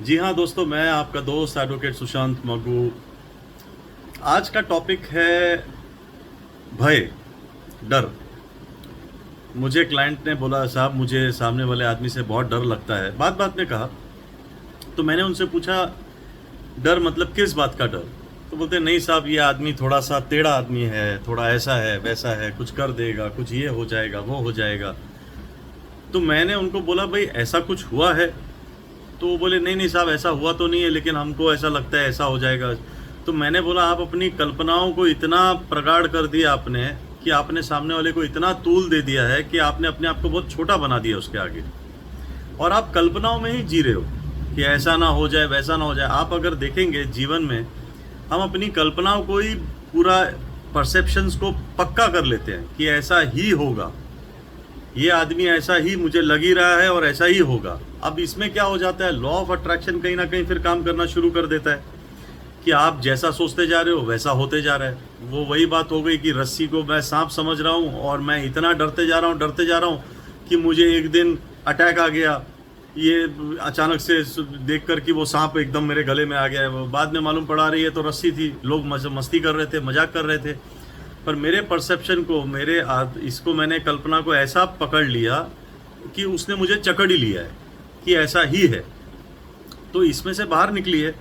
जी हाँ दोस्तों, मैं आपका दोस्त एडवोकेट सुशांत मगू। आज का टॉपिक है भय, डर। मुझे क्लाइंट ने बोला, साहब मुझे सामने वाले आदमी से बहुत डर लगता है। बात बात में कहा तो मैंने उनसे पूछा, डर मतलब किस बात का डर? तो बोलते नहीं साहब, ये आदमी थोड़ा सा टेढ़ा आदमी है, थोड़ा ऐसा है वैसा है, कुछ कर देगा, कुछ ये हो जाएगा वो हो जाएगा। तो मैंने उनको बोला, भाई ऐसा कुछ हुआ है? तो वो बोले नहीं नहीं साहब, ऐसा हुआ तो नहीं है, लेकिन हमको ऐसा लगता है ऐसा हो जाएगा। तो मैंने बोला, आप अपनी कल्पनाओं को इतना प्रगाढ़ कर दिया आपने कि आपने सामने वाले को इतना तूल दे दिया है कि आपने अपने आप को बहुत छोटा बना दिया उसके आगे, और आप कल्पनाओं में ही जी रहे हो कि ऐसा ना हो जाए वैसा ना हो जाए। आप अगर देखेंगे जीवन में, हम अपनी कल्पनाओं को ही पूरा परसेप्शंस को पक्का कर लेते हैं कि ऐसा ही होगा, ये आदमी ऐसा ही मुझे लग ही रहा है और ऐसा ही होगा। अब इसमें क्या हो जाता है, लॉ ऑफ अट्रैक्शन कहीं ना कहीं फिर काम करना शुरू कर देता है कि आप जैसा सोचते जा रहे हो वैसा होते जा रहा है। वो वही बात हो गई कि रस्सी को मैं सांप समझ रहा हूँ और मैं इतना डरते जा रहा हूँ कि मुझे एक दिन अटैक आ गया, ये अचानक से देख कर कि वो सांप एकदम मेरे गले में आ गया है। बाद में मालूम पड़ा रही है तो रस्सी थी, लोग मस्ती कर रहे थे, मजाक कर रहे थे। पर मेरे परसेप्शन को, इसको मैंने कल्पना को ऐसा पकड़ लिया कि उसने मुझे जकड़ ही लिया है कि ऐसा ही है। तो इसमें से बाहर निकलिए।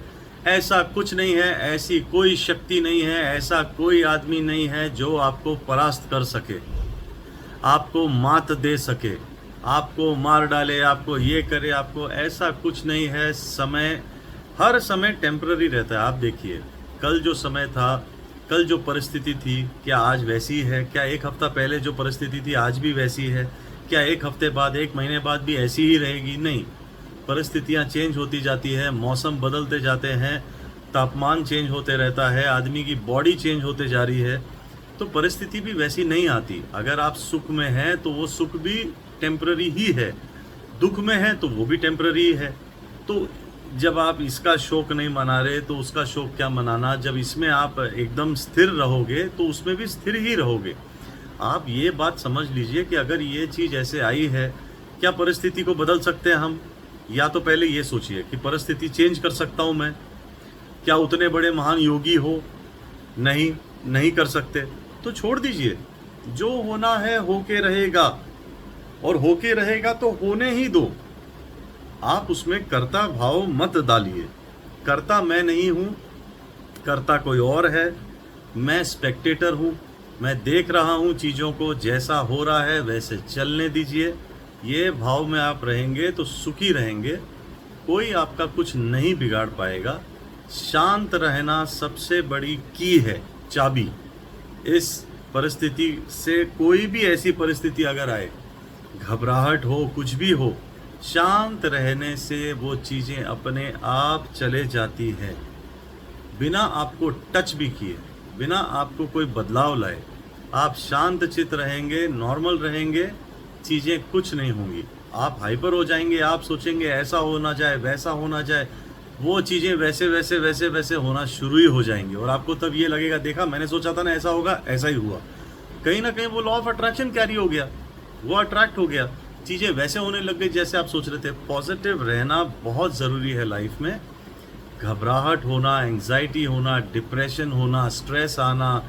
ऐसा कुछ नहीं है, ऐसी कोई शक्ति नहीं है, ऐसा कोई आदमी नहीं है जो आपको परास्त कर सके, आपको मात दे सके, आपको मार डाले, आपको ये करे, आपको ऐसा कुछ नहीं है। समय हर समय टेम्पररी रहता है। आप देखिए, कल जो समय था, कल जो परिस्थिति थी, क्या आज वैसी है? क्या एक हफ्ता पहले जो परिस्थिति थी आज भी वैसी है? क्या एक हफ्ते बाद, एक महीने बाद भी ऐसी ही रहेगी? नहीं, परिस्थितियाँ चेंज होती जाती है, मौसम बदलते जाते हैं, तापमान चेंज होते रहता है, आदमी की बॉडी चेंज होते जा रही है, तो परिस्थिति भी वैसी नहीं आती। अगर आप सुख में हैं तो वो सुख भी टेम्पररी ही है, दुख में है तो वो भी टेम्पररी ही है। तो जब आप इसका शोक नहीं मना रहे तो उसका शोक क्या मनाना? जब इसमें आप एकदम स्थिर रहोगे तो उसमें भी स्थिर ही रहोगे। आप ये बात समझ लीजिए कि अगर ये चीज़ ऐसे आई है, क्या परिस्थिति को बदल सकते हैं हम? या तो पहले ये सोचिए कि परिस्थिति चेंज कर सकता हूँ मैं? क्या उतने बड़े महान योगी हो? नहीं, नहीं कर सकते। तो छोड़ दीजिए, जो होना है होके रहेगा, और होके रहेगा तो होने ही दो। आप उसमें कर्ता भाव मत डालिए। कर्ता मैं नहीं हूँ, कर्ता कोई और है, मैं स्पेक्टेटर हूँ, मैं देख रहा हूँ चीज़ों को, जैसा हो रहा है वैसे चलने दीजिए। ये भाव में आप रहेंगे तो सुखी रहेंगे, कोई आपका कुछ नहीं बिगाड़ पाएगा। शांत रहना सबसे बड़ी की है, चाबी। इस परिस्थिति से, कोई भी ऐसी परिस्थिति अगर आए, घबराहट हो, कुछ भी हो, शांत रहने से वो चीज़ें अपने आप चले जाती हैं, बिना आपको टच भी किए, बिना आपको कोई बदलाव लाए। आप शांत चित्त रहेंगे, नॉर्मल रहेंगे, चीज़ें कुछ नहीं होंगी। आप हाइपर हो जाएंगे, आप सोचेंगे ऐसा होना जाए वैसा होना जाए, वो चीज़ें वैसे वैसे वैसे वैसे होना शुरू ही हो जाएंगी, और आपको तब ये लगेगा, देखा मैंने सोचा था ना ऐसा होगा, ऐसा ही हुआ। कहीं ना कहीं वो लॉ ऑफ अट्रैक्शन कैरी हो गया, वो अट्रैक्ट हो गया, चीज़ें वैसे होने लग गई जैसे आप सोच रहे थे। पॉजिटिव रहना बहुत ज़रूरी है लाइफ में। घबराहट होना, एंग्जाइटी होना, डिप्रेशन होना, स्ट्रेस आना,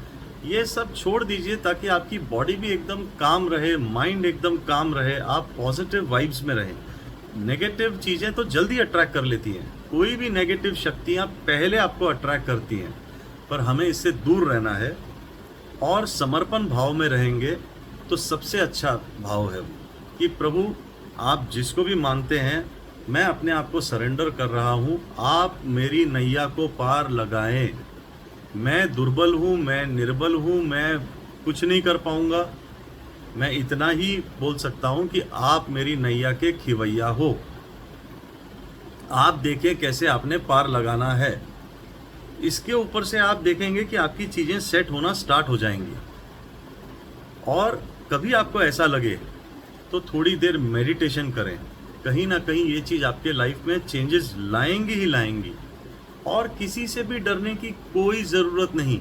ये सब छोड़ दीजिए, ताकि आपकी बॉडी भी एकदम काम रहे, माइंड एकदम काम रहे, आप पॉजिटिव वाइब्स में रहें। नेगेटिव चीज़ें तो जल्दी अट्रैक्ट कर लेती हैं, कोई भी नेगेटिव शक्तियाँ पहले आपको अट्रैक्ट करती हैं, पर हमें इससे दूर रहना है। और समर्पण भाव में रहेंगे तो सबसे अच्छा भाव है वो कि प्रभु, आप जिसको भी मानते हैं, मैं अपने आप को सरेंडर कर रहा हूँ, आप मेरी नैया को पार लगाएं। मैं दुर्बल हूँ, मैं निर्बल हूँ, मैं कुछ नहीं कर पाऊँगा। मैं इतना ही बोल सकता हूँ कि आप मेरी नैया के खिवैया हो, आप देखें कैसे आपने पार लगाना है। इसके ऊपर से आप देखेंगे कि आपकी चीज़ें सेट होना स्टार्ट हो जाएंगी। और कभी आपको ऐसा लगे तो थोड़ी देर मेडिटेशन करें, कहीं ना कहीं ये चीज़ आपके लाइफ में चेंजेस लाएंगी ही लाएंगी। और किसी से भी डरने की कोई ज़रूरत नहीं,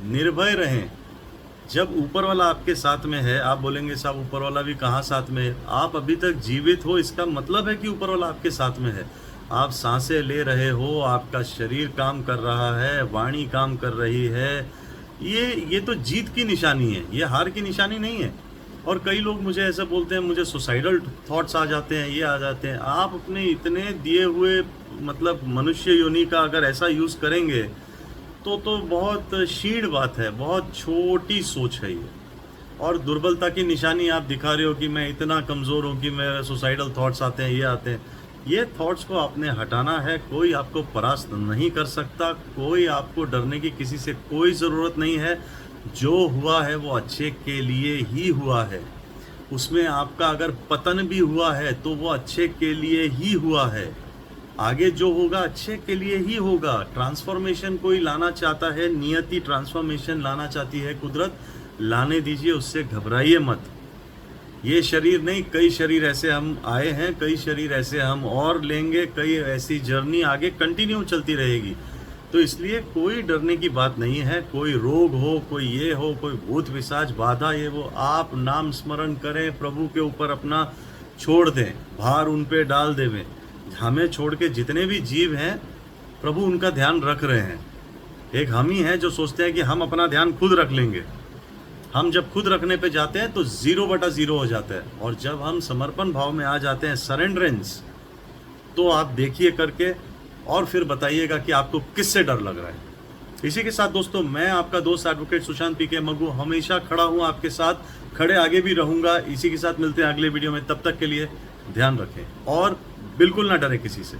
निर्भय रहें। जब ऊपर वाला आपके साथ में है, आप बोलेंगे साहब ऊपर वाला भी कहाँ साथ में है? आप अभी तक जीवित हो, इसका मतलब है कि ऊपर वाला आपके साथ में है। आप सांसें ले रहे हो, आपका शरीर काम कर रहा है, वाणी काम कर रही है, ये तो जीत की निशानी है, ये हार की निशानी नहीं है। और कई लोग मुझे ऐसा बोलते हैं, मुझे सुसाइडल थॉट्स आ जाते हैं, ये आ जाते हैं। आप अपने इतने दिए हुए मतलब मनुष्य योनि का अगर ऐसा यूज़ करेंगे तो बहुत क्षीण बात है, बहुत छोटी सोच है ये। और दुर्बलता की निशानी आप दिखा रहे हो कि मैं इतना कमज़ोर हूँ कि मेरे सुसाइडल थॉट्स आते हैं, ये आते हैं। ये थॉट्स को आपने हटाना है। कोई आपको परास्त नहीं कर सकता, कोई आपको डरने की किसी से कोई ज़रूरत नहीं है। जो हुआ है वो अच्छे के लिए ही हुआ है। उसमें आपका अगर पतन भी हुआ है तो वो अच्छे के लिए ही हुआ है। आगे जो होगा अच्छे के लिए ही होगा। ट्रांसफॉर्मेशन कोई लाना चाहता है, नियति ट्रांसफॉर्मेशन लाना चाहती है, कुदरत लाने दीजिए, उससे घबराइए मत। ये शरीर नहीं, कई शरीर ऐसे हम आए हैं, कई शरीर ऐसे हम और लेंगे, कई ऐसी जर्नी आगे कंटिन्यू चलती रहेगी। तो इसलिए कोई डरने की बात नहीं है। कोई रोग हो, कोई ये हो, कोई भूत पिशाच बाधा ये वो, आप नाम स्मरण करें, प्रभु के ऊपर अपना छोड़ दें, भार उन पे डाल देवें। हमें छोड़ के जितने भी जीव हैं प्रभु उनका ध्यान रख रहे हैं। एक हम ही हैं जो सोचते हैं कि हम अपना ध्यान खुद रख लेंगे। हम जब खुद रखने पे जाते हैं तो 0/0 हो जाता है। और जब हम समर्पण भाव में आ जाते हैं, सरेंडरेंस, तो आप देखिए करके और फिर बताइएगा कि आपको किससे डर लग रहा है। इसी के साथ दोस्तों, मैं आपका दोस्त एडवोकेट सुशांत पीके मग्गू हमेशा खड़ा हूँ आपके साथ, खड़े आगे भी रहूँगा। इसी के साथ मिलते हैं अगले वीडियो में। तब तक के लिए ध्यान रखें और बिल्कुल ना डरें किसी से।